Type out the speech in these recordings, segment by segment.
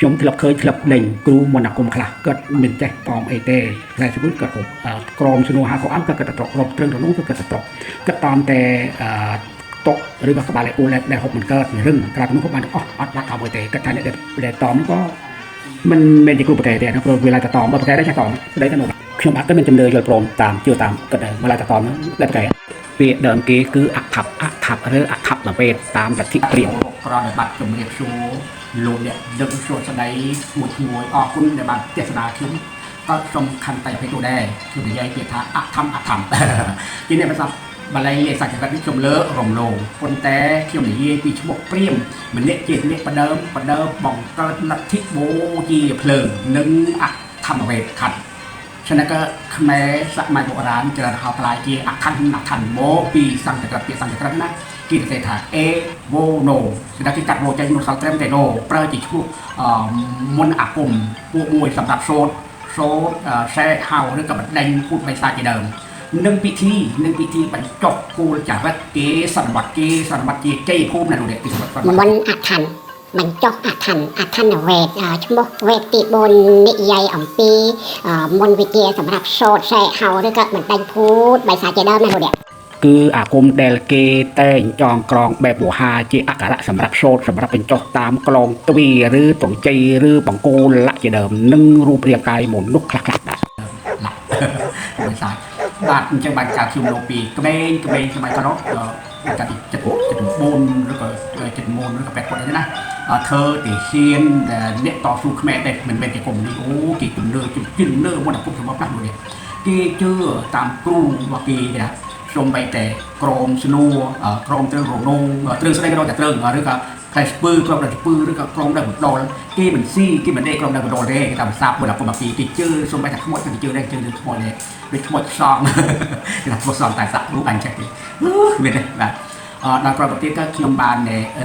ខ្ញុំធ្លាប់ឃើញធ្លាប់ដេញគ្រូមន្តអាគមខ្លះគាត់មិនចេះតមអីទេតែសួរគាត់ក្រមជំនួសហៅគាត់គាត់ទៅរកត្រឹងទៅនោះគាត់ទៅគាត់តមតែតុឬក៏ក្បាលអូដែលហូបមិនកើតរឹងក្រៅទៅនោះគាត់បានអត់បាត់តមទេគាត់ថាអ្នកដែលតមក៏មិនមែនជាគ្រូប្រកែទេណាព្រោះវាឡាយតមបើប្រកែដែរចេះតមស្ដីទៅនោះខ្ញុំអត់ទៅមានជំនឿយល់ព្រមតាមជឿតាមគាត់ដែរមកឡាយតមដែលប្រកែពាក្យដើមគេគឺអថប់ឬអថប់ដល់ពេលតាមលទ្ធិព្រាហ្មណ៍ក្រដែលបាត់ជំរាបសួរលោកអ្នកដឹងសួស្ដីមួយអរគុណដែលបានទេសនាខ្ញុំក៏សូមខន្តីភាពដែរគឺនិយាយពាក្យថាអថម្មជាអ្នកភាសាបាលីលេខសច្ចរិតនេះខ្ញុំលើរំលងប៉ុន្តែខ្ញុំនិយាយពីឈ្មោះព្រាហ្មណ៍ម្នាក់ជាអ្នកបដើមបង្កើតលទ្ធិបូជាភ្លើងនិងអធម្មវេទខណ្ឌฉะนั้นก็ខ្មែរសម័យបុរាណច្រើនហៅខ្លាយជាអខណ្ឌមកពីសង្កក្រឹតពាក្យសង្កក្រឹតណាគេនិយាយថាអេវូណូស្ដាប់គេកាត់មកចេញនោះសល់ត្រឹមតែណូប្រើជាឈ្មោះមុនអាគមពួកមួយសម្រាប់សូត្រសែហៅឬក៏បណ្ដេញពុទ្ធបិសាចជាដើមនឹងពិធីបញ្ចុះគោលចរិតគេសន្មតជាជ័យភូមិណានោះនេះពីសន្មតមុនអខណ្ឌបញ្ចុះអខណ្ឌវេទឈ្មោះវេទទី4និយាយអំពីមុនវិទ្យាសម្រាប់សូត្រសែហៅឬក៏បណ្ដេញពុទ្ធបិសាចជាដើមណានោះនេះគឺអាគមដែលគេតែងចងក្រងបែបវោហាជាអក្សរៈសម្រាប់សូត្រសម្រាប់បញ្ចុះតាមក្លងទ្វារឬទង្គជ័យឬបង្គោលលក្ខជាដើមនិងរូបរាងកាយមនុស្សខ្លះដែរបិសាចបាទអញ្ចឹងបានការខ្ញុំលោកពីក្មេងសម័យក្រោយកាលពីចិត្ត9ឬក៏ចិត្តមុនឬក៏8គាត់ទេណាធ្វើទីហ៊ានអ្នកតស៊ូខ្មែរដែរមិនមែនជាកុំនេះអូគេជំនឿមុនអាគមសម្រាប់ផ្លាស់មួយនេះគេជឿតាមគ្រូរបស់គេណាសូម្បីតែក្រមស្នួរក្រមទ្រឹងរងងទ្រឹងស្ដីក៏តែទ្រឹងឬក៏ខ្សែស្ពឺក្រមដល់ស្ពឺឬក៏ក្រមដល់ម្ដលគេមិនស៊ីគេមិនដេកក្រមដល់ម្ដលទេគេតាមសាបមួយដល់ពុំពីគេជឿសូម្បីតែខ្មោចគេជឿដែរជឿនឹងខ្មោចនេះដូចខ្មោចខ្សងគេថាខ្មោចខ្សងតែសាក់រូបអញចេះទេមានទេបាទដល់ក្រោយប្រទៀតក៏ខ្ញុំបាន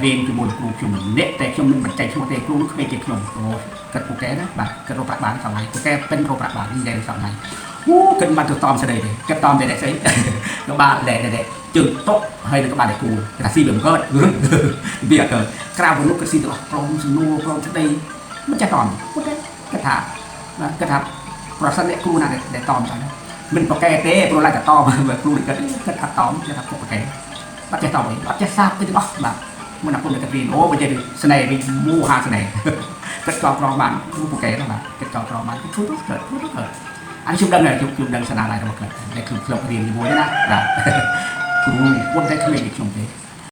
រៀនជាមួយគ្រូខ្ញុំម្នាក់តែខ្ញុំមិនបញ្ចេញឈ្មោះទេគ្រូនោះគ្មានជាខ្ញុំគិតពូកែណាបាទគិតរកប្រាក់បានសម័យពូកែពេញរកប្រាក់បាននិយាយសម័យគិតបានទៅតមស្ដីទេគិតតមតែអ្នកស្អីក៏បានតែជើងតុកហើយនឹងក៏បានតែគូថាស៊ីវាមិនកើតវាអត់កើតក្រៅមនុស្សក៏ស៊ីទៅអស់ព្រមសំនួរព្រមស្ដីមិនចេះតមពូកែគិតថាប្រសិនអ្នកគ្រូណាដែលតមចឹងមិនប្រកែទេព្រោះឡាយតែតមបើគ្រូគិតអត់តមគេថាពុកប្រកែអត់ចេះតមអត់ចេះសាបទៅទាំងអស់បាទមុនអាគុំតែរៀនអូបើចេះស្នេហ៍វិញមូហាស្នេហ៍គិតចោលក្របានគ្រូប្រកែហ្នឹងបាទគិតចោលក្របានគឺធ្វើទៅកើតអានេះខ្ញុំដឹងហើយខ្ញុំដឹងស្នាដៃរបស់គាត់តែគឺខ្ញុំរៀនជាមួយណាបាទគ្រូពុនតែគ្មានខ្ញុំទេ